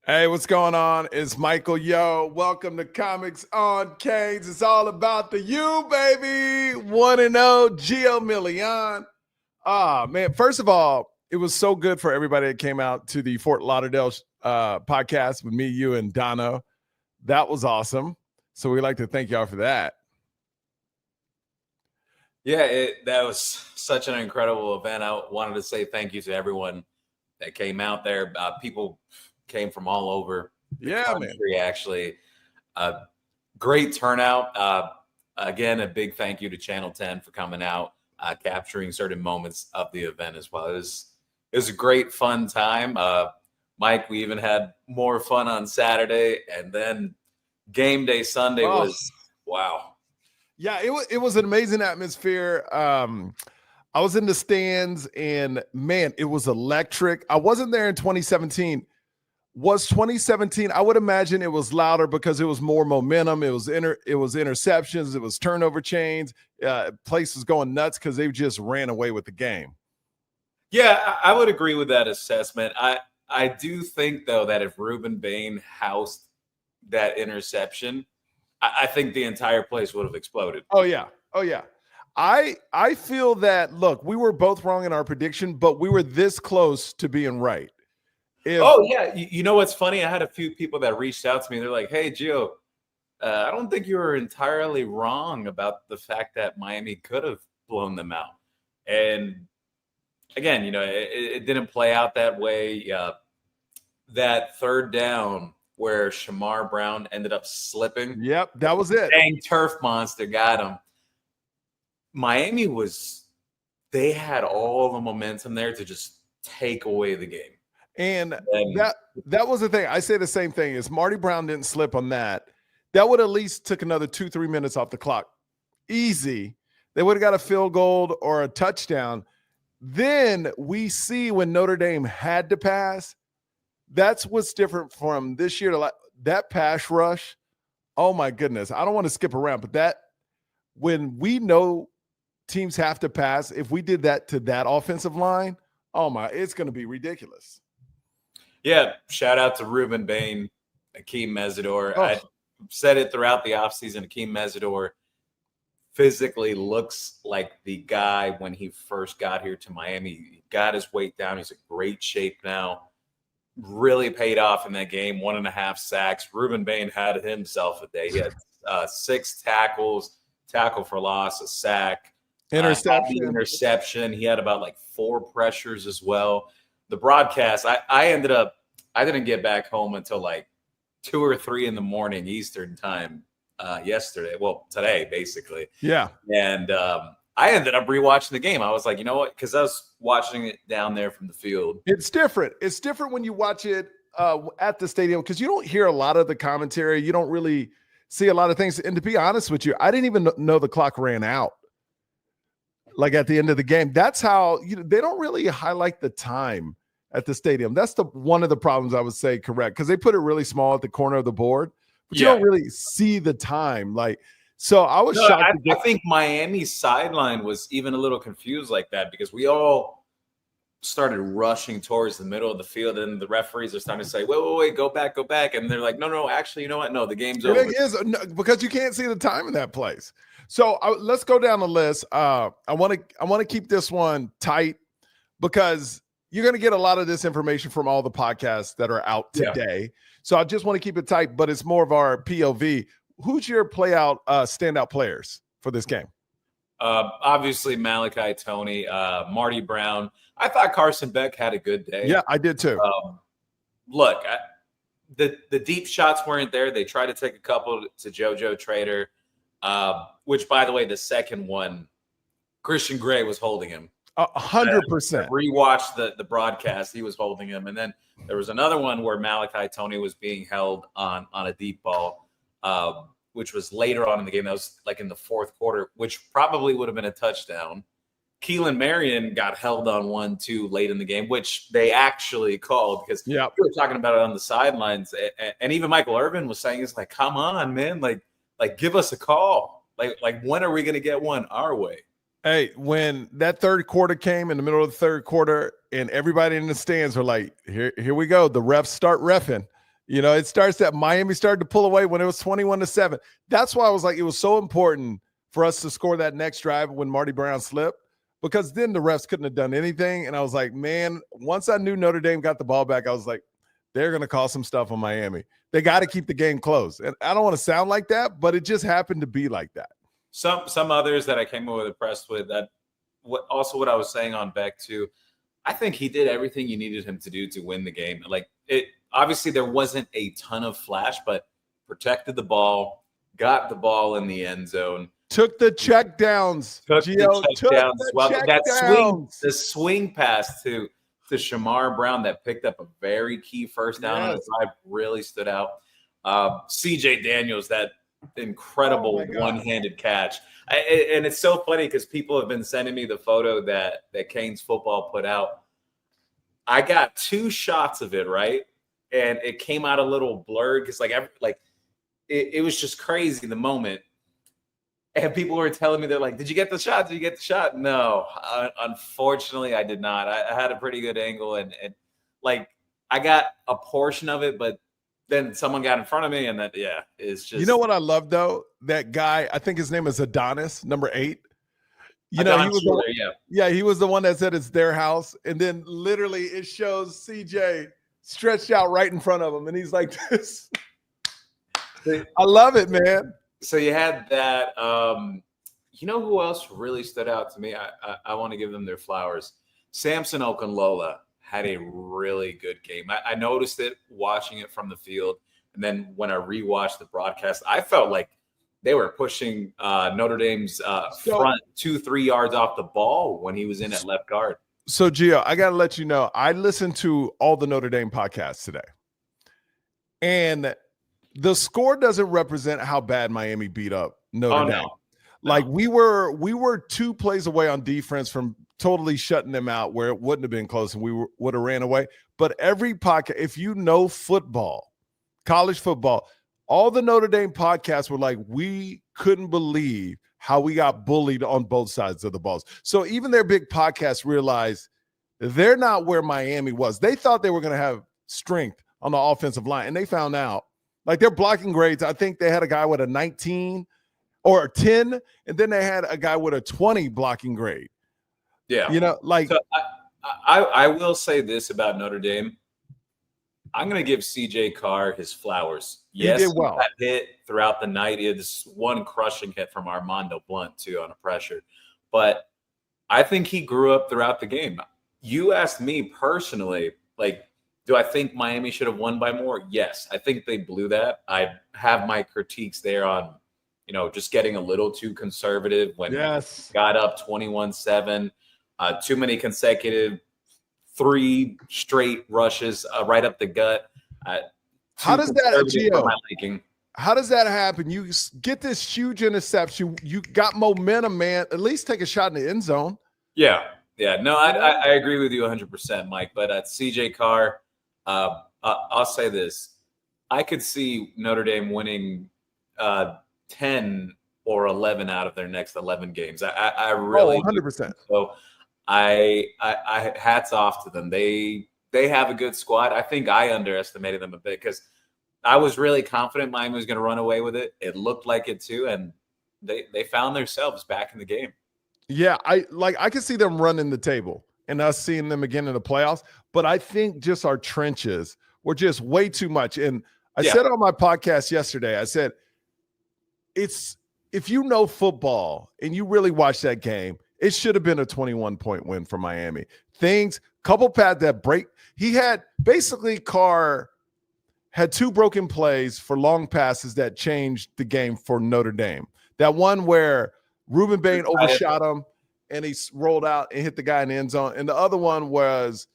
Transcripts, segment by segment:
Hey, what's going on? It's Michael. Yo, welcome to Comics on Canes. It's all about the you, baby. 1-0, Gio Million. Man. First of all, it was so good for everybody that came out to the Fort Lauderdale podcast with me, you, and Dono. That was awesome. So we'd like to thank y'all for that. Yeah, that was such an incredible event. I wanted to say thank you to everyone that came out there. People came from all over the country, man. Actually. Great turnout. Again, a big thank you to Channel 10 for coming out, capturing certain moments of the event as well. It was a great, fun time. Mike, we even had more fun on Saturday, and then game day Sunday was wow. Yeah, it was an amazing atmosphere. I was in the stands, and man, it was electric. I wasn't there in 2017. Was 2017? I would imagine it was louder because it was more momentum. It was interceptions. It was turnover chains. Place was going nuts because they just ran away with the game. Yeah, I would agree with that assessment. I do think though that if Ruben Bain housed that interception, I think the entire place would have exploded. Oh yeah. I feel that. Look, we were both wrong in our prediction, but we were this close to being right. You know what's funny? I had a few people that reached out to me. They're like, "Hey, Gio, I don't think you were entirely wrong about the fact that Miami could have blown them out." And again, it didn't play out that way. That third down where Shamar Brown ended up slipping. Yep, that was it. Dang turf monster got him. Miami they had all the momentum there to just take away the game. And that was the thing. I say the same thing. Is Marty Brown didn't slip on that, that would at least took another 2-3 minutes off the clock. Easy. They would have got a field goal or a touchdown. Then we see when Notre Dame had to pass. That's what's different from this year. That pass rush, oh my goodness. I don't want to skip around, but when we know teams have to pass, if we did that to that offensive line, it's going to be ridiculous. Yeah, shout out to Ruben Bain, Akeem Mesidor. I said it throughout the offseason. Akeem Mesidor physically looks like the guy when he first got here to Miami. He got his weight down. He's in great shape now. Really paid off in that game. 1.5 sacks. Ruben Bain had himself a day. He had 6 tackles, tackle for loss, a sack, interception. He had about 4 pressures as well. The broadcast, I didn't get back home until 2 or 3 in the morning Eastern time yesterday. Well, today basically. Yeah. And I ended up rewatching the game. I was like, you know what? Because I was watching it down there from the field. It's different. It's different when you watch it at the stadium because you don't hear a lot of the commentary. You don't really see a lot of things. And to be honest with you, I didn't even know the clock ran out. At the end of the game. That's how they don't really highlight the time at the stadium. That's one of the problems I would say correct because they put it really small at the corner of the board, but you don't really see the time. So I was shocked. I think Miami's sideline was even a little confused like that because we all started rushing towards the middle of the field and the referees are starting to say, wait, go back. And they're like, no, actually, you know what? No, the game's over. It is because you can't see the time in that place. So let's go down the list. I want to keep this one tight because you're going to get a lot of this information from all the podcasts that are out today. Yeah. So I just want to keep it tight, but it's more of our POV. Who's your standout players for this game? Obviously, Malachi Tony, Marty Brown. I thought Carson Beck had a good day. Yeah, I did too. Look, the deep shots weren't there. They tried to take a couple to JoJo Trader, which, by the way, the second one, Christian Gray was holding him. 100%. Rewatched the broadcast. He was holding him. And then there was another one where Malachi Tony was being held on a deep ball. Which was later on in the game. That was in the fourth quarter, which probably would have been a touchdown. Keelan Marion got held on 1-2 late in the game, which they actually called because we were talking about it on the sidelines. And even Michael Irvin was saying, it's come on, man, give us a call. When are we going to get one our way? Hey, when that third quarter came in the middle of the third quarter and everybody in the stands were like, here we go. The refs start reffing. You know, it starts that Miami started to pull away when it was 21-7. That's why I was like, it was so important for us to score that next drive when Marty Brown slipped, because then the refs couldn't have done anything. And I was like, man, once I knew Notre Dame got the ball back, I was like, they're going to call some stuff on Miami. They got to keep the game close. And I don't want to sound like that, but it just happened to be like that. Some others that I came away impressed with, that what I was saying on Beck too, I think he did everything you needed him to do to win the game. Like, it obviously there wasn't a ton of flash, but protected the ball, got the ball in the end zone, took the check downs. Took the swing pass to Shamar Brown that picked up a very key first down on the drive really stood out. CJ Daniels, that incredible one-handed catch. And it's so funny because people have been sending me the photo that Canes football put out. I got 2 shots of it, right? And it came out a little blurred because it was just crazy the moment. And people were telling me, they're like, did you get the shot? Did you get the shot? No, unfortunately, I did not. I had a pretty good angle and I got a portion of it, but then someone got in front of me and it's just. You know what I love, though? That guy, I think his name is Adonis, number 8. He was the one that said it's their house. And then literally it shows CJ stretched out right in front of him. And he's like this. I love it, man. So you had that. You know who else really stood out to me? I want to give them their flowers. Samson Okunlola had a really good game. I noticed it watching it from the field. And then when I rewatched the broadcast, I felt like they were pushing Notre Dame's front 2-3 yards off the ball when he was in at left guard. So, Gio, I got to let you know, I listened to all the Notre Dame podcasts today. And the score doesn't represent how bad Miami beat up Notre Dame. Like we were 2 plays away on defense from totally shutting them out where it wouldn't have been close and we would have ran away. But every podcast, if you know football, college football, all the Notre Dame podcasts were like, we couldn't believe how we got bullied on both sides of the balls. So even their big podcasts realized they're not where Miami was. They thought they were going to have strength on the offensive line, and they found out. Like their blocking grades, I think they had a guy with a 19 or a 10, and then they had a guy with a 20 blocking grade. Yeah. You know, like. So I will say this about Notre Dame. I'm going to give CJ Carr his flowers. Yes, he did well. He got hit throughout the night. He had this one crushing hit from Armando Blunt, too, on a pressure. But I think he grew up throughout the game. You asked me personally, like, do I think Miami should have won by more? Yes, I think they blew that. I have my critiques there on, just getting a little too conservative when got up 21-7, too many consecutive 3 straight rushes right up the gut. How does that, Gio? How does that happen? You get this huge interception. You got momentum, man. At least take a shot in the end zone. Yeah. No, I agree with you 100%, Mike. But at CJ Carr, I'll say this. I could see Notre Dame winning 10 or 11 out of their next 11 games. I really 100%. So I hats off to them. They have a good squad. I think I underestimated them a bit because I was really confident Miami was going to run away with it. It looked like it too, and they found themselves back in the game. Yeah, I could see them running the table and us seeing them again in the playoffs. But I think just our trenches were just way too much. And I said on my podcast yesterday, I said, if you know football and you really watch that game, it should have been a 21-point win for Miami. Couple pads that break. He had basically Carr had 2 broken plays for long passes that changed the game for Notre Dame. That one where Ruben Bain overshot him and he rolled out and hit the guy in the end zone. And the other one was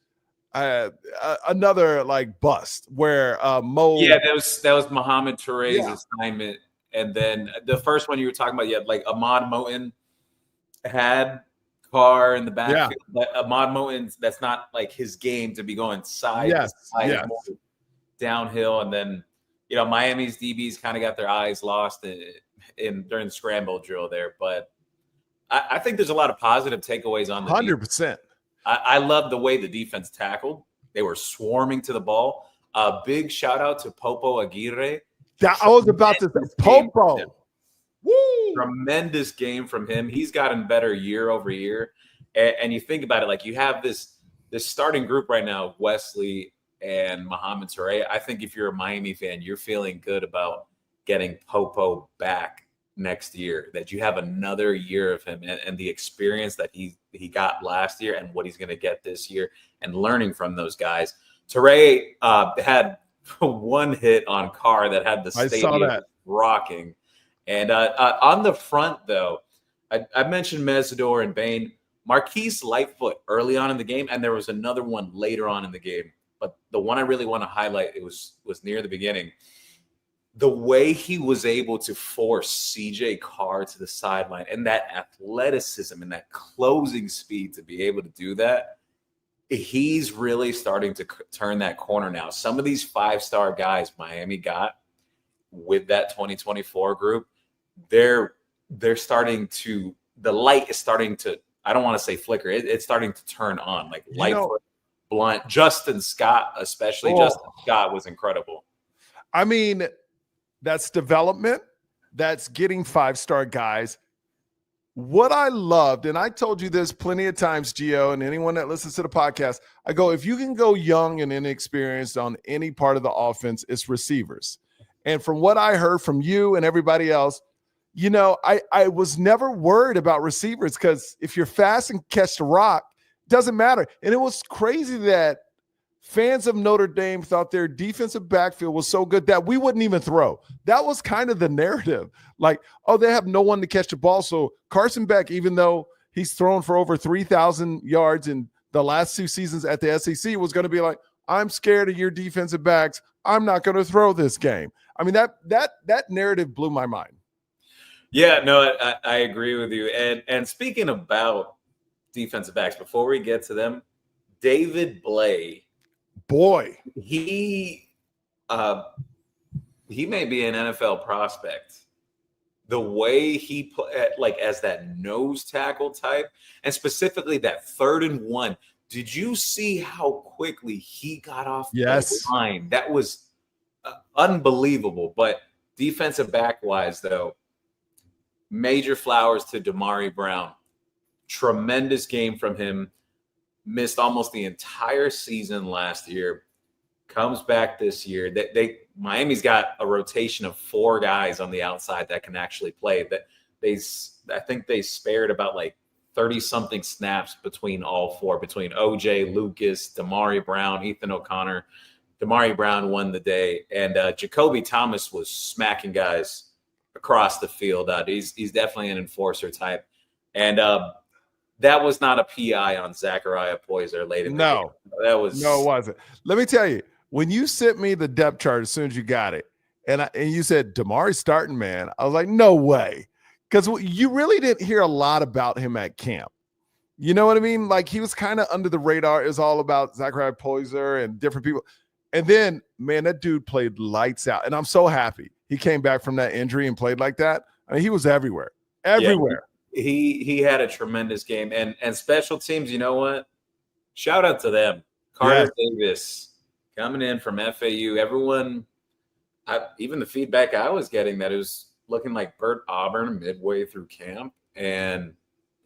another bust where Mo. Yeah, that was Muhammad Touré's assignment. And then the first one you were talking about, you had Ahmad Moten had Carr in the backfield. Yeah. But Ahmad Moten, that's not his game to be going side to side, downhill. And then, Miami's DBs kind of got their eyes lost during the scramble drill there. But I think there's a lot of positive takeaways on the 100%. I love the way the defense tackled. They were swarming to the ball. A big shout out to Popo Aguirre. I was about to say Popo. Woo! Tremendous game from him. He's gotten better year over year. And you think about it, like you have this starting group right now, Wesley and Mohamed Toure. I think if you're a Miami fan, you're feeling good about getting Popo back next year, that you have another year of him and the experience that he got last year and what he's going to get this year and learning from those guys. Toure had one hit on Carr that had the stadium rocking. And on the front, though, I mentioned Mesidor and Bain. Marquise Lightfoot early on in the game, and there was another one later on in the game. But the one I really want to highlight, it was near the beginning. The way he was able to force CJ Carr to the sideline and that athleticism and that closing speed to be able to do that, he's really starting to turn that corner now. Some of these five-star guys Miami got with that 2024 group, they're starting to – the light is starting to – I don't want to say flicker. It's starting to turn on. Like Lightfoot, Blunt, Justin Scott, especially. Justin Scott was incredible. I mean, that's development. That's getting five-star guys. What I loved, and I told you this plenty of times, Gio, and anyone that listens to the podcast, I go, if you can go young and inexperienced on any part of the offense, it's receivers. And from what I heard from you and everybody else, you know, I was never worried about receivers because if you're fast and catch the rock, it doesn't matter. And it was crazy that fans of Notre Dame thought their defensive backfield was so good that we wouldn't even throw. That was kind of the narrative. Like, oh, they have no one to catch the ball. So Carson Beck, even though he's thrown for over 3,000 yards in the last two seasons at the SEC, was going to be like, I'm scared of your defensive backs. I'm not going to throw this game. I mean, that narrative blew my mind. Yeah, no, I agree with you. And speaking about defensive backs, before we get to them, David Blay, boy, he may be an NFL prospect. The way he played, like as that nose tackle type, and specifically that 3rd and 1. Did you see how quickly he got off the line? That was unbelievable. But defensive back wise, though, major flowers to Damari Brown. Tremendous game from him. Missed almost the entire season last year. Comes back this year. Miami's got a rotation of 4 guys on the outside that can actually play. I think they spared about like 30-something snaps between all 4, between OJ, Lucas, Damari Brown, Ethan O'Connor. Damari Brown won the day, and Jacoby Thomas was smacking guys across the field. He's definitely an enforcer type. And that was not a PI on Zachariah Poyser late in the game. No, it wasn't. Let me tell you, when you sent me the depth chart as soon as you got it, and you said Damari's starting, man, I was like, no way. Because you really didn't hear a lot about him at camp. You know what I mean? Like, he was kind of under the radar. It was all about Zachariah Poyser and different people. And then, man, that dude played lights out. And I'm so happy he came back from that injury and played like that. I mean, he was everywhere. Everywhere. Yeah, he had a tremendous game. And special teams, you know what? Shout out to them. Carter Davis coming in from FAU. Everyone, even the feedback I was getting, that it was looking like Bert Auburn midway through camp. And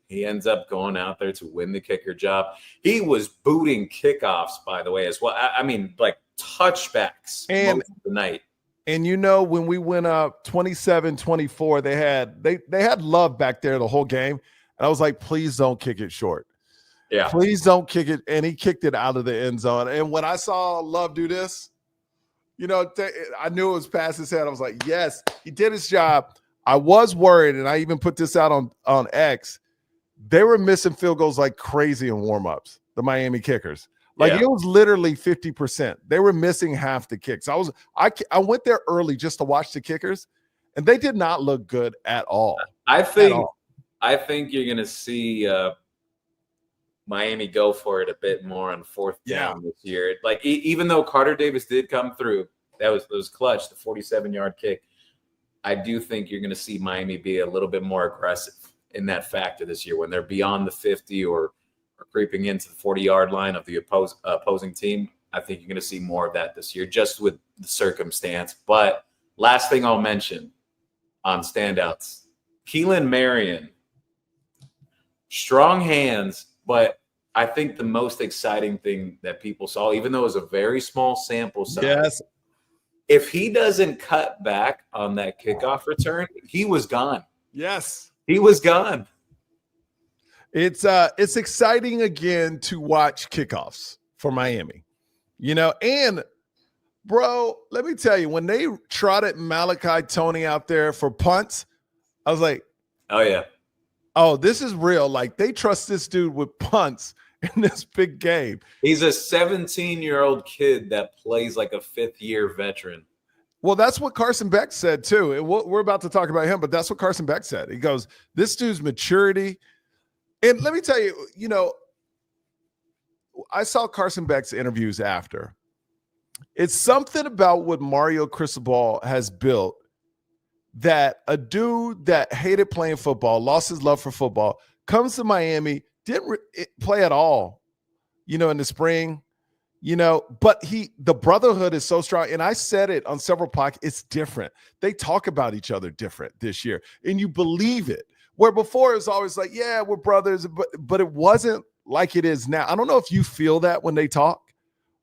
he ends up going out there to win the kicker job. He was booting kickoffs, by the way, as well. I mean, like touchbacks most of the night. And you know, when we went up 27-24, they had Love back there the whole game. And I was like, please don't kick it short. Yeah. Please don't kick it. And he kicked it out of the end zone. And when I saw Love do this, you know, I knew it was past his head. I was like, yes, he did his job. I was worried, and I even put this out on X. They were missing field goals like crazy in warmups, the Miami kickers. Like, it was literally 50%. They were missing half the kicks. I went there early just to watch the kickers, and they did not look good at all. I think you're going to see Miami go for it a bit more on 4th down this year. Like, even though Carter Davis did come through, that was clutch, the 47-yard kick. I do think you're going to see Miami be a little bit more aggressive in that factor this year when they're beyond the 50 or creeping into the 40-yard line of the opposing team. I think you're going to see more of that this year, just with the circumstance. But last thing I'll mention on standouts, Keelan Marion, strong hands, but I think the most exciting thing that people saw, even though it was a very small sample size, yes, if he doesn't cut back on that kickoff return, he was gone. Yes, he was gone. It's exciting again to watch kickoffs for Miami, and bro, let me tell you, when they trotted Malachi Tony out there for punts, I was like, oh yeah, oh, this is real. Like, they trust this dude with punts in this big game. He's a 17-year-old kid that plays like a fifth-year veteran. Well, that's what Carson Beck said too. And we're about to talk about him, but that's what Carson Beck said. He goes, this dude's maturity. And let me tell you, I saw Carson Beck's interviews after. It's something about what Mario Cristobal has built that a dude that hated playing football, lost his love for football, comes to Miami, didn't play at all, in the spring, but the brotherhood is so strong. And I said it on several podcasts, it's different. They talk about each other different this year, and you believe it. Where before it was always like, yeah, we're brothers, but it wasn't like it is now. I don't know if you feel that when they talk,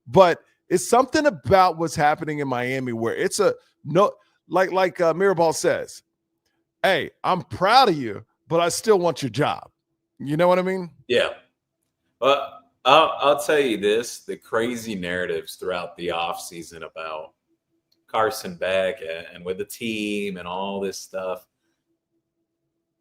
but it's something about what's happening in Miami where it's like Mirabal says, hey, I'm proud of you, but I still want your job. You know what I mean? Yeah. Well, I'll tell you this, the crazy narratives throughout the offseason about Carson Beck and with the team and all this stuff,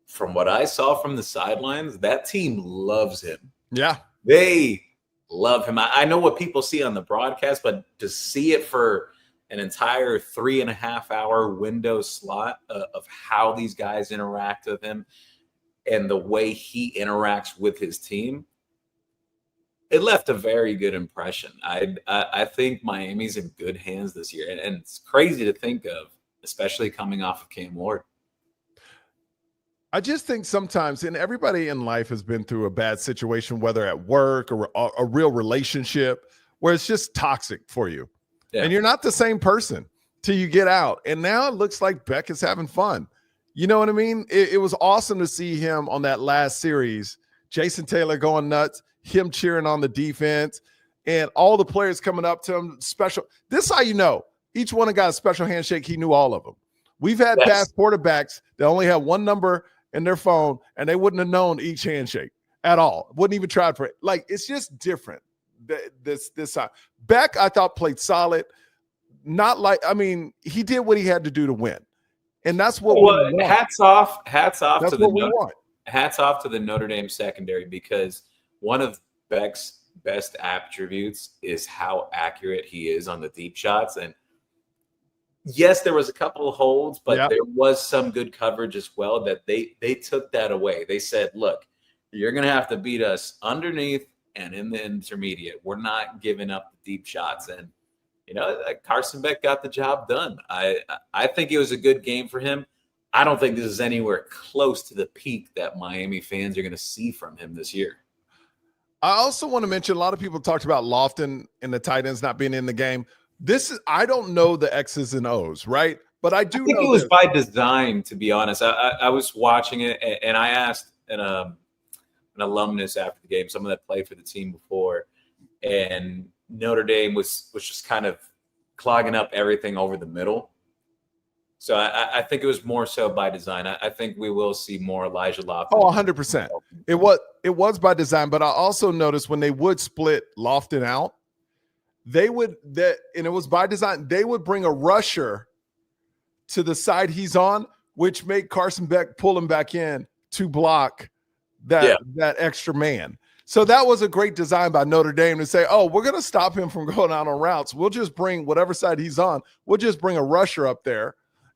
from what I saw from the sidelines, that team loves him. Yeah. They love him. I know what people see on the broadcast, but to see it for an entire 3.5 hour window slot of how these guys interact with him and the way he interacts with his team, it left a very good impression. I think Miami's in good hands this year. And it's crazy to think of, especially coming off of Cam Ward. I just think sometimes, and everybody in life has been through a bad situation, whether at work or a real relationship, where it's just toxic for you. Yeah. And you're not the same person till you get out. And now it looks like Beck is having fun. You know what I mean? It was awesome to see him on that last series. Jason Taylor going nuts, him cheering on the defense, and all the players coming up to him. Special. This is how you know. Each one got a special handshake. He knew all of them. We've had past quarterbacks that only have one number in their phone, and they wouldn't have known each handshake at all. Wouldn't even try for it. Like, it's just different this time. Beck, I thought, played solid. Not like, he did what he had to do to win. And that's what we want. Hats off that's to what we want. Hats off to the Notre Dame secondary, because one of Beck's best attributes is how accurate he is on the deep shots. And yes, there was a couple of holds, but there was some good coverage as well that they took that away. They said, look, you're going to have to beat us underneath and in the intermediate. We're not giving up the deep shots. And, Carson Beck got the job done. I think it was a good game for him. I don't think this is anywhere close to the peak that Miami fans are going to see from him this year. I also want to mention, a lot of people talked about Lofton and the tight ends not being in the game. I don't know the X's and O's, right? But I think it was by design, to be honest. I was watching it, and I asked an alumnus after the game, someone that played for the team before, and Notre Dame was just kind of clogging up everything over the middle. So I think it was more so by design. I think we will see more Elijah Lofton. Oh, 100%. It was by design, but I also noticed when they would split Lofton out, and it was by design, they would bring a rusher to the side he's on, which made Carson Beck pull him back in to block that extra man. So that was a great design by Notre Dame to say, oh, we're going to stop him from going out on routes. We'll just bring whatever side he's on. We'll just bring a rusher up there,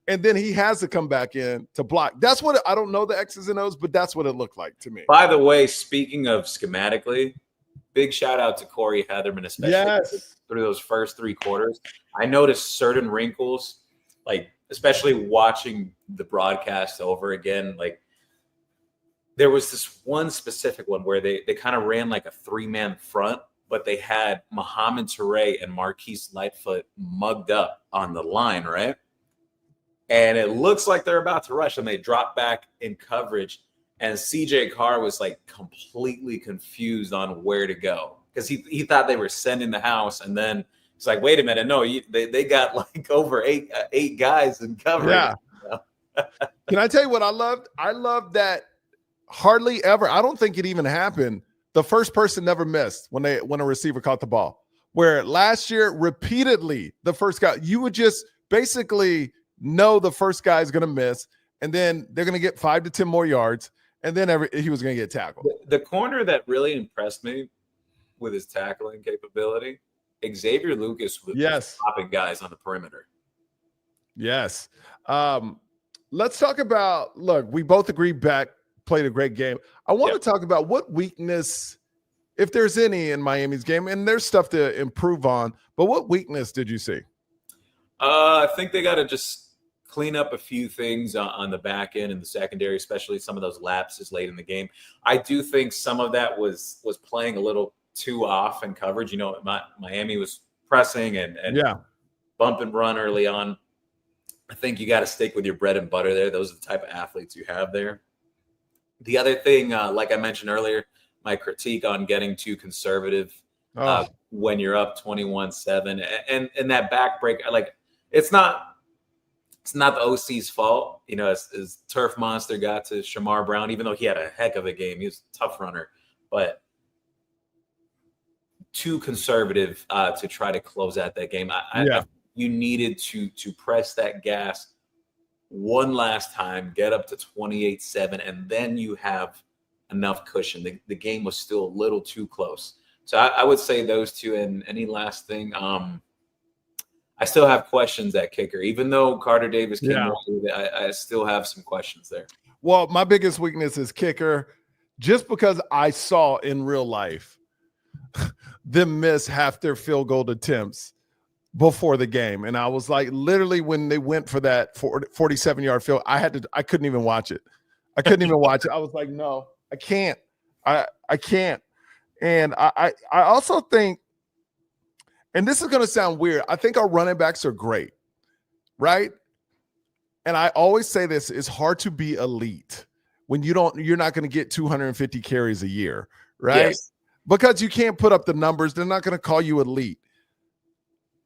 and then he has to come back in to block. That's what I don't know the X's and O's, but that's what it looked like to me. By the way, speaking of schematically, big shout out to Corey Heatherman, especially through those first 3 quarters. I noticed certain wrinkles, like especially watching the broadcast over again. Like, there was this one specific one where they kind of ran like a 3-man front but they had Muhammad Toure and Marquise Lightfoot mugged up on the line, right? And it looks like they're about to rush, and they drop back in coverage. And CJ Carr was like completely confused on where to go because he thought they were sending the house, and then it's like, wait a minute, no, they got like over eight guys in coverage. Yeah. Can I tell you what I loved? I loved that hardly ever. I don't think it even happened. The first person never missed when a receiver caught the ball. Where last year, repeatedly, the first guy, you would just basically know the first guy is going to miss, and then they're going to get 5 to 10 more yards, and then he was going to get tackled. The corner that really impressed me with his tackling capability, Xavier Lucas was stopping guys on the perimeter. Yes. Let's talk about, look, we both agree Beck played a great game. I want to talk about what weakness, if there's any in Miami's game, and there's stuff to improve on, but what weakness did you see? I think they got to just clean up a few things on the back end and the secondary, especially some of those lapses late in the game. I do think some of that was playing a little too off in coverage. You know, Miami was pressing and bump and run early on. I think you got to stick with your bread and butter there. Those are the type of athletes you have there. The other thing, like I mentioned earlier, my critique on getting too conservative when you're up 21-7 and that back break, like it's not the OC's fault, you know, as Turf Monster got to Shamar Brown, even though he had a heck of a game. He was a tough runner, but too conservative to try to close out that game. You needed to press that gas one last time, get up to 28-7, and then you have enough cushion. The game was still a little too close. So I would say those two. And any last thing, I still have questions at kicker. Even though Carter Davis came away with it, I still have some questions there. Well, my biggest weakness is kicker, just because I saw in real life them miss half their field goal attempts before the game. And I was like, literally when they went for that 47-yard field, I couldn't even watch it. I couldn't even watch it. I was like, no, I can't. I can't. And I also think, and this is going to sound weird, I think our running backs are great, right? And I always say this, it's hard to be elite when you're not going to get 250 carries a year, right? Yes. Because you can't put up the numbers. They're not going to call you elite.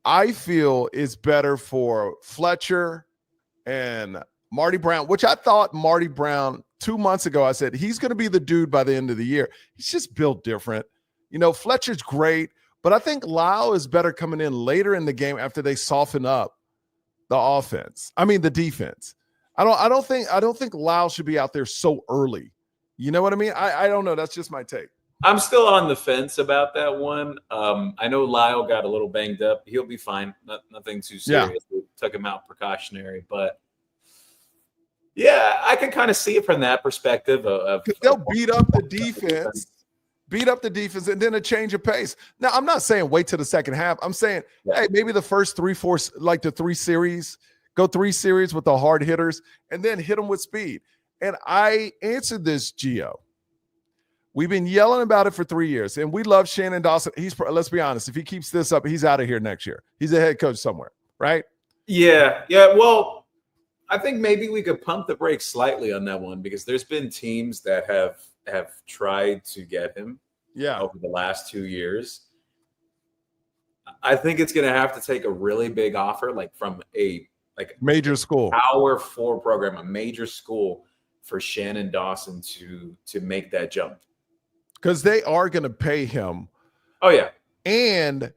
I feel it's better for Fletcher and Marty Brown, which I thought Marty Brown 2 months ago, I said, he's going to be the dude by the end of the year. He's just built different. You know, Fletcher's great, but I think Lyle is better coming in later in the game after they soften up the defense. I don't think Lyle should be out there so early. You know what I mean? I don't know. That's just my take. I'm still on the fence about that one. I know Lyle got a little banged up. He'll be fine. Nothing too serious. We took him out precautionary, but yeah, I can kind of see it from that perspective. They'll beat up the defense, and then a change of pace. Now, I'm not saying wait till the second half. I'm saying, hey, maybe the first 3-4, like the 3 series, go 3 series with the hard hitters, and then hit them with speed. And I answered this, Gio. We've been yelling about it for 3 years, and we love Shannon Dawson. Let's be honest, if he keeps this up, he's out of here next year. He's a head coach somewhere, right? Yeah. Well, I think maybe we could pump the brakes slightly on that one because there's been teams that have tried to get him over the last 2 years. I think it's going to have to take a really big offer, like from a major school, Power 4 program, a major school, for Shannon Dawson to make that jump. Because they are going to pay him. Oh, yeah. And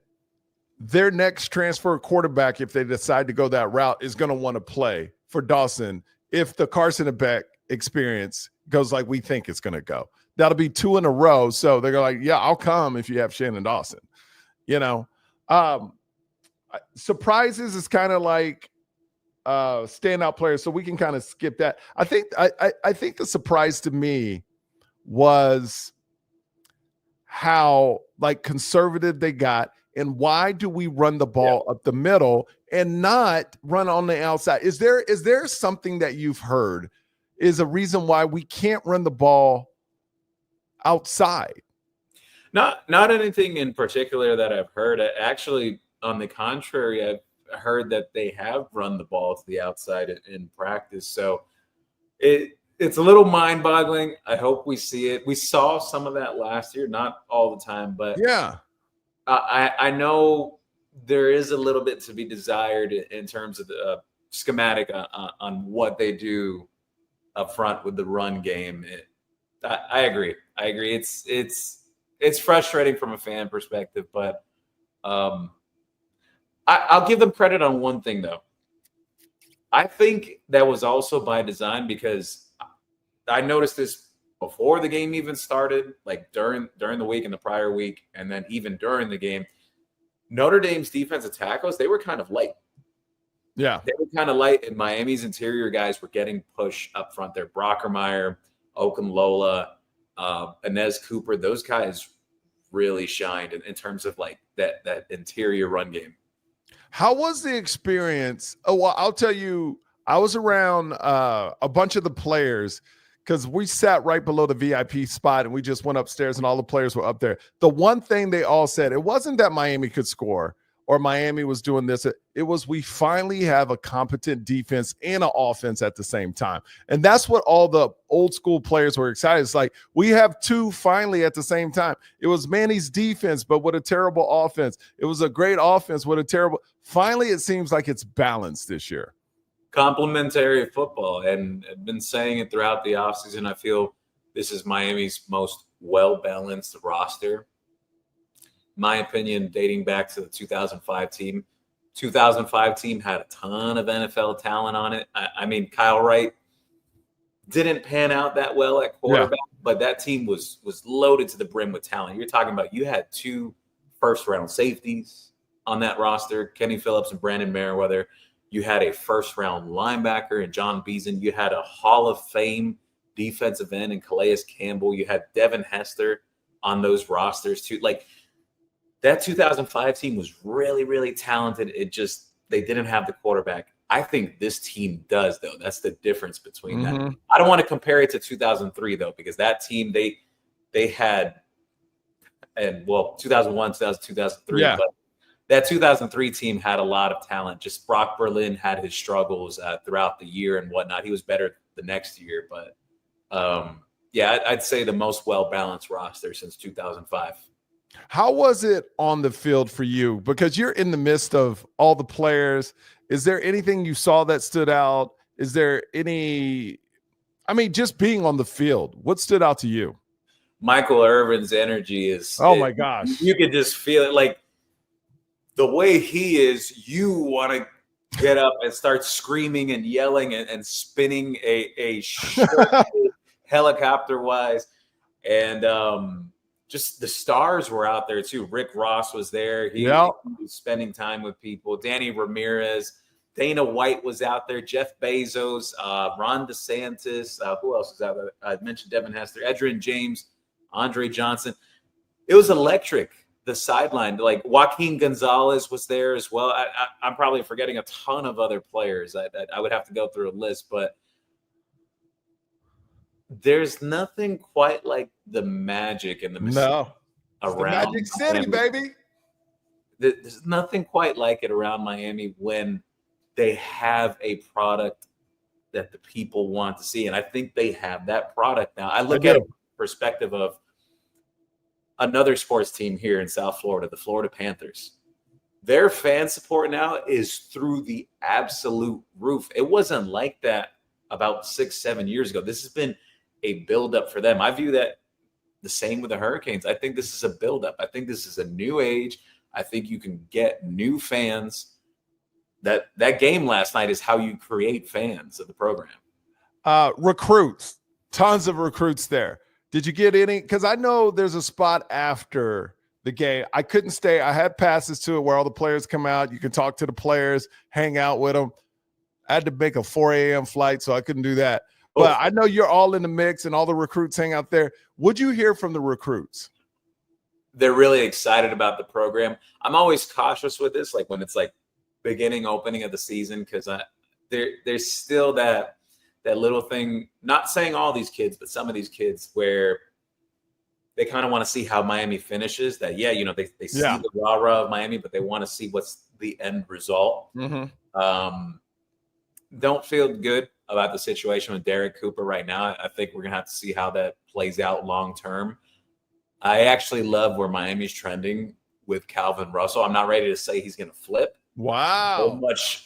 their next transfer quarterback, if they decide to go that route, is going to want to play for Dawson if the Carson and Beck experience goes like we think it's going to go. That'll be 2 in a row. So they're like, yeah, I'll come if you have Shannon Dawson. You know, surprises is kind of like standout players, so we can kind of skip that. I think the surprise to me was how like conservative they got, and why do we run the ball up the middle and not run on the outside? Is there something that you've heard is a reason why we can't run the ball outside? Not anything in particular that I've heard. Actually, on the contrary, I've heard that they have run the ball to the outside in practice. So it's a little mind-boggling. I hope we see it. We saw some of that last year, not all the time, but yeah, I know there is a little bit to be desired in terms of the schematic on what they do up front with the run game. I agree. It's frustrating from a fan perspective, but I'll give them credit on one thing, though. I think that was also by design, because I noticed this before the game even started, like during the week and the prior week, and then even during the game. Notre Dame's defensive tackles, they were kind of light. Yeah. They were kind of light, and Miami's interior guys were getting pushed up front there. Brockermeyer, Okunlola, Inez Cooper, those guys really shined in terms of like that interior run game. How was the experience? Oh, well, I'll tell you, I was around a bunch of the players, because we sat right below the VIP spot and we just went upstairs and all the players were up there. The one thing they all said, it wasn't that Miami could score or Miami was doing this. It was, we finally have a competent defense and an offense at the same time. And that's what all the old school players were excited. It's like, we have two finally at the same time. It was Manny's defense, but with a terrible offense. It was a great offense with a terrible. Finally, it seems like it's balanced this year. Complementary football, and I've been saying it throughout the offseason. I feel this is Miami's most well-balanced roster. My opinion, dating back to the 2005 team. 2005 team had a ton of NFL talent on it. I mean, Kyle Wright didn't pan out that well at quarterback, but that team was loaded to the brim with talent. You're talking about, you had 2 first-round safeties on that roster, Kenny Phillips and Brandon Merriweather. You had a first-round linebacker in John Beason. You had a Hall of Fame defensive end in Calais Campbell. You had Devin Hester on those rosters too. Like, that 2005 team was really, really talented. They didn't have the quarterback. I think this team does, though. That's the difference between that. I don't want to compare it to 2003, though, because that team, they had, and well, 2001, 2003, but that 2003 team had a lot of talent. Just Brock Berlin had his struggles throughout the year and whatnot. He was better the next year. But, I'd say the most well-balanced roster since 2005. How was it on the field for you? Because you're in the midst of all the players. Is there anything you saw that stood out? Is there any – I mean, just being on the field, what stood out to you? Michael Irvin's energy is – oh, my gosh. You could just feel it. Like, the way he is, you want to get up and start screaming and yelling and spinning a helicopter-wise. And just the stars were out there, too. Rick Ross was there. He was spending time with people. Danny Ramirez. Dana White was out there. Jeff Bezos. Ron DeSantis. Who else was out there? I mentioned Devin Hester. Edgerrin James. Andre Johnson. It was electric. The sideline, like Joaquin Gonzalez was there as well. I'm probably forgetting a ton of other players. I would have to go through a list, but there's nothing quite like the magic and the around the Magic City, baby. There's nothing quite like it around Miami when they have a product that the people want to see, and I think they have that product now. I look at it from the perspective of another sports team here in South Florida, the Florida Panthers. Their fan support now is through the absolute roof. It wasn't like that about 6-7 years ago. This has been a buildup for them. I view that the same with the Hurricanes. I think this is a buildup. I think this is a new age. I think you can get new fans. That game last night is how you create fans of the program. Recruits, tons of recruits there. Did you get any? Because I know there's a spot after the game. I couldn't stay. I had passes to it where all the players come out. You can talk to the players, hang out with them. I had to make a 4 a.m. flight, so I couldn't do that. But I know you're all in the mix and all the recruits hang out there. What'd you hear from the recruits? They're really excited about the program. I'm always cautious with this, like when it's like opening of the season, because there's still that little thing, not saying all these kids, but some of these kids where they kind of want to see how Miami finishes. That they see Yeah. the rah-rah of Miami, but they want to see what's the end result. Don't feel good about the situation with Derek Cooper right now. I think we're gonna have to see how that plays out long term. I actually love where Miami's trending with Calvin Russell. I'm not ready to say he's gonna flip. Wow.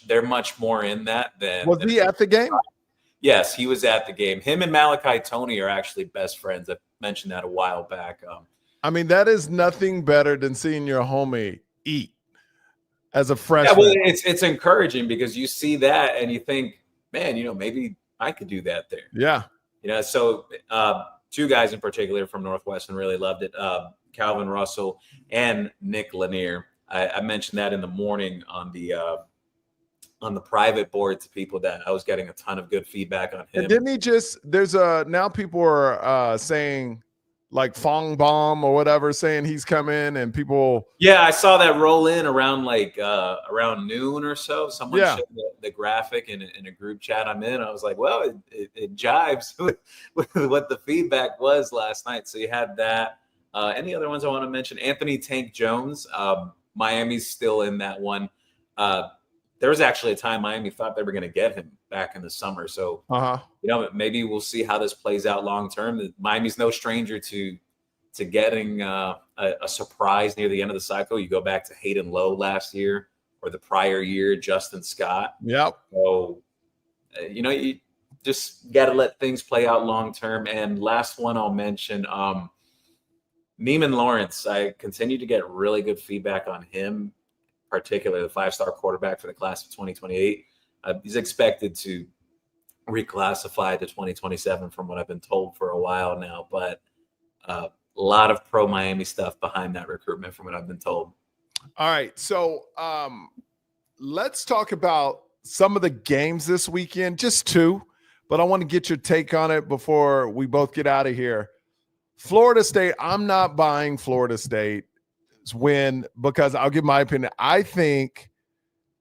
They're much more in that than. Was he at the game? Yes, he was at the game. Him and Malachi Tony are actually best friends. I mentioned that a while back. I mean, that is nothing better than seeing your homie eat as a freshman. Yeah, well, it's encouraging because you see that and you think, man, maybe I could do that there. Yeah. So two guys in particular from Northwestern really loved it. Calvin Russell and Nick Lanier. I mentioned that in the morning on the private board to people that I was getting a ton of good feedback on him. And didn't he now people are saying like Fong Bomb or whatever, saying he's coming and people. Yeah, I saw that roll in around around noon or so. Someone showed the graphic in a group chat I'm in. I was like, well, it jives with what the feedback was last night. So you had that. Any other ones I want to mention? Anthony Tank Jones. Miami's still in that one. There was actually a time Miami thought they were going to get him back in the summer. So, maybe we'll see how this plays out long term. Miami's no stranger to getting a surprise near the end of the cycle. You go back to Hayden Lowe last year or the prior year, Justin Scott. Yep. So, you just got to let things play out long term. And last one I'll mention, Neiman Lawrence. I continue to get really good feedback on him, particularly the 5-star quarterback for the class of 2028. He's expected to reclassify to 2027 from what I've been told for a while now, but a lot of pro Miami stuff behind that recruitment from what I've been told. All right. So let's talk about some of the games this weekend, just two, but I want to get your take on it before we both get out of here. Florida State, I'm not buying Florida State's win because I'll give my opinion. I think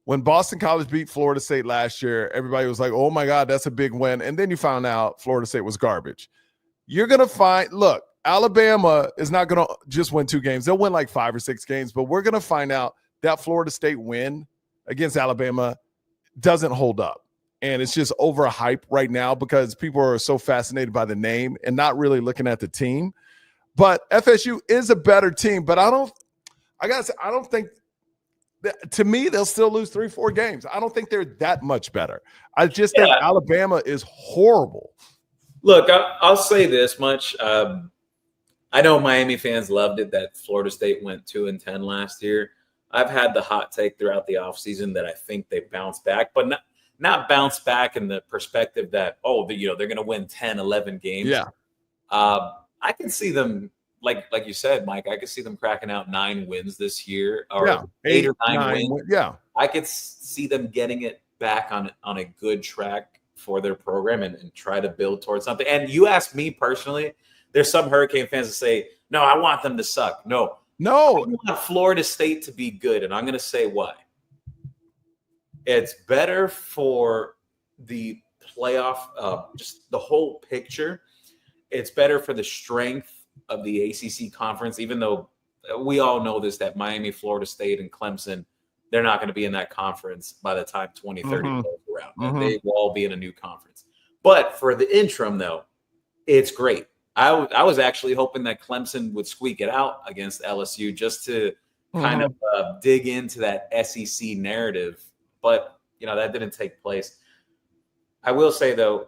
when Boston College beat Florida State last year, everybody was like, oh my God, that's a big win. And then you found out Florida State was garbage. You're going to look, Alabama is not going to just win 2 games. They'll win like 5 or 6 games, but we're going to find out that Florida State win against Alabama doesn't hold up. And it's just overhyped right now because people are so fascinated by the name and not really looking at the team. But FSU is a better team, but I don't think that, to me, they'll still lose 3-4 games. I don't think they're that much better. I just think Alabama is horrible. Look, I'll say this much. I know Miami fans loved it that Florida State went 2-10 last year. I've had the hot take throughout the offseason that I think they bounced back, but not bounce back in the perspective that, they're going to win 10, 11 games. Yeah. I can see them, like you said, Mike, I could see them cracking out 9 wins this year, or 8 or 9 wins. Yeah. I could see them getting it back on a good track for their program and try to build towards something. And you ask me personally, there's some Hurricane fans that say, no, I want them to suck. No. I want Florida State to be good, and I'm going to say why. It's better for the playoff, just the whole picture. It's better for the strength of the ACC conference, even though we all know this, that Miami, Florida State, and Clemson, they're not going to be in that conference by the time 2030 rolls around. They will all be in a new conference. But for the interim, though, it's great. I was actually hoping that Clemson would squeak it out against LSU just to kind of dig into that SEC narrative. But, that didn't take place. I will say, though,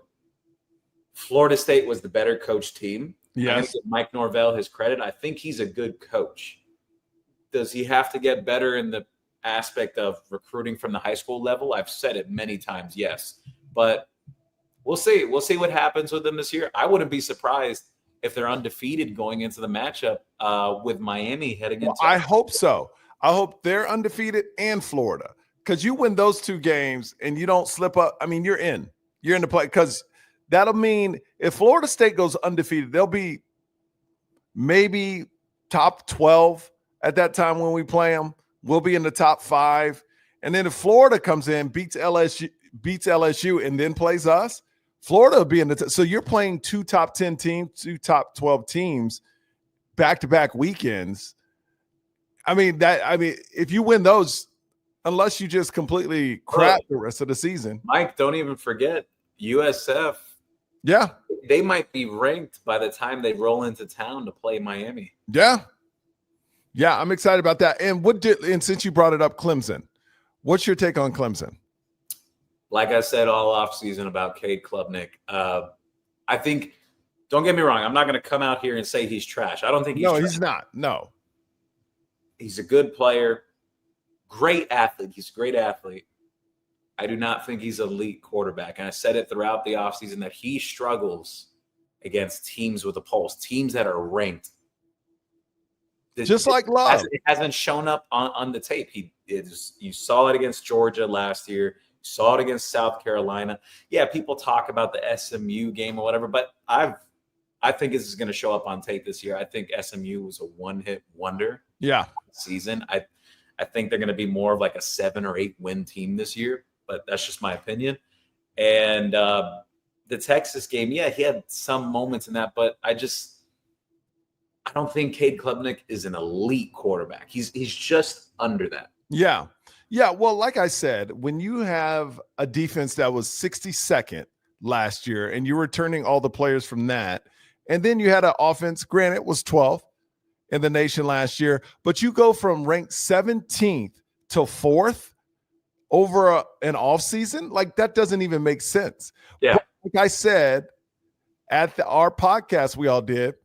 Florida State was the better coach team. Yes. I'm going to give Mike Norvell his credit. I think he's a good coach. Does he have to get better in the aspect of recruiting from the high school level? I've said it many times, yes. But we'll see. We'll see what happens with them this year. I wouldn't be surprised if they're undefeated going into the matchup with Miami heading into. I hope so. I hope they're undefeated and Florida. Because you win those 2 games and you don't slip up. I mean, you're in the play. Because that'll mean if Florida State goes undefeated, they'll be maybe top 12 at that time when we play them. We'll be in the top 5. And then if Florida comes in, beats LSU and then plays us, Florida will be in the so you're playing 2 top 10 teams, 2 top 12 teams back-to-back weekends. I mean, if you win those, unless you just completely crap the rest of the season. Mike, don't even forget USF. Yeah. They might be ranked by the time they roll into town to play Miami. Yeah. Yeah, I'm excited about that. And since you brought it up, Clemson, what's your take on Clemson? Like I said all offseason about Cade Klubnik, I think, don't get me wrong, I'm not going to come out here and say he's trash. I don't think he's trash. No, he's not. No. He's a good player, great athlete. He's a great athlete. I do not think he's an elite quarterback. And I said it throughout the offseason that he struggles against teams with a pulse, teams that are ranked. Just like Love. It hasn't shown up on the tape. You saw it against Georgia last year. You saw it against South Carolina. Yeah, people talk about the SMU game or whatever, but I think this is going to show up on tape this year. I think SMU was a one-hit wonder. Yeah. Season. I think they're going to be more of like a 7 or 8 win team this year, but that's just my opinion. And the Texas game, yeah, he had some moments in that, but I don't think Cade Klubnik is an elite quarterback. He's just under that. Yeah. Yeah. Well, like I said, when you have a defense that was 62nd last year and you're returning all the players from that, and then you had an offense, granted, it was 12th in the nation last year, but you go from ranked 17th to 4th over an offseason, like that doesn't even make sense. Yeah. But like I said, at our podcast we all did,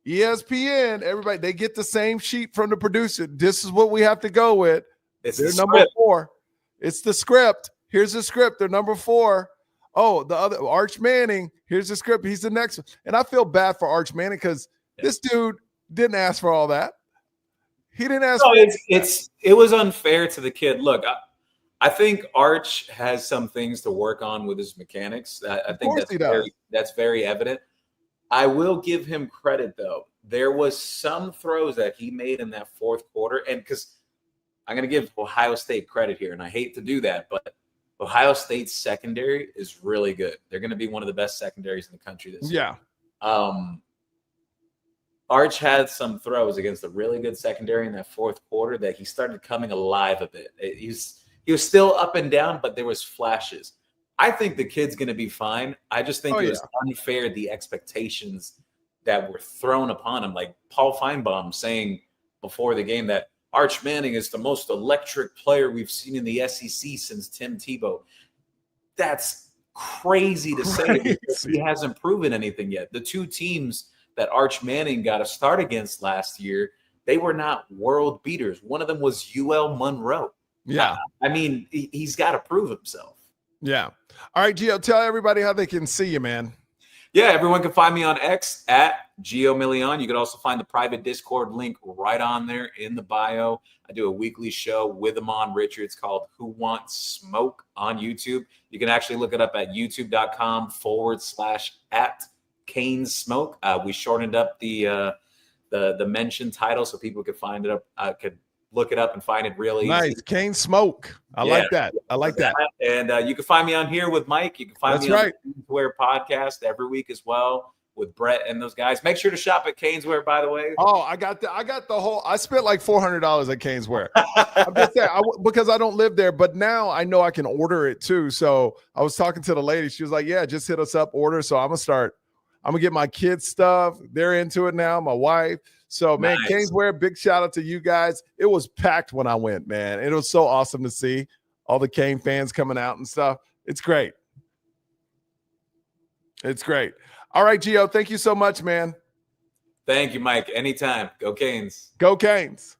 ESPN, everybody, they get the same sheet from the producer. This is what we have to go with. They're number 4. It's the script. Here's the script. They're number 4. Oh, the other Arch Manning. Here's the script. He's the next one. And I feel bad for Arch Manning because this dude didn't ask for all that. He didn't ask. No, it was unfair to the kid. Look, I think Arch has some things to work on with his mechanics. I think that's very evident. I will give him credit, though. There was some throws that he made in that fourth quarter, and because I'm going to give Ohio State credit here, and I hate to do that, but Ohio State's secondary is really good. They're going to be one of the best secondaries in the country this year. Arch had some throws against a really good secondary in that fourth quarter that he started coming alive a bit. He was still up and down, but there was flashes. I think the kid's going to be fine. I just think it was unfair, the expectations that were thrown upon him. Like Paul Feinbaum saying before the game that Arch Manning is the most electric player we've seen in the SEC since Tim Tebow. That's crazy to say because he hasn't proven anything yet. The two teams that Arch Manning got a start against last year, they were not world beaters. One of them was UL Monroe. Yeah. I mean, he's got to prove himself. Yeah. All right, Gio, tell everybody how they can see you, man. Yeah, everyone can find me on X at Gio Million. You can also find the private Discord link right on there in the bio. I do a weekly show with Amon Richards called Who Wants Smoke on YouTube. You can actually look it up at youtube.com/@Canes Smoke. We shortened up the mention title so people could find it up, could look it up and find it really nice. Cane Smoke. I like that. I like that. And you can find me on here with Mike. You can find me on the Caneswear podcast every week as well with Brett and those guys. Make sure to shop at Caneswear, by the way. Oh, I got the whole. I spent like $400 at Caneswear. I'm just saying, because I don't live there, but now I know I can order it too. So I was talking to the lady. She was like, "Yeah, just hit us up, order." So I'm gonna get my kids stuff. They're into it now. My wife. So, man, Caneswear, big shout out to you guys. It was packed when I went, man. It was so awesome to see all the Cane fans coming out and stuff. It's great. It's great. All right, Gio, thank you so much, man. Thank you, Mike. Anytime. Go Canes. Go Canes.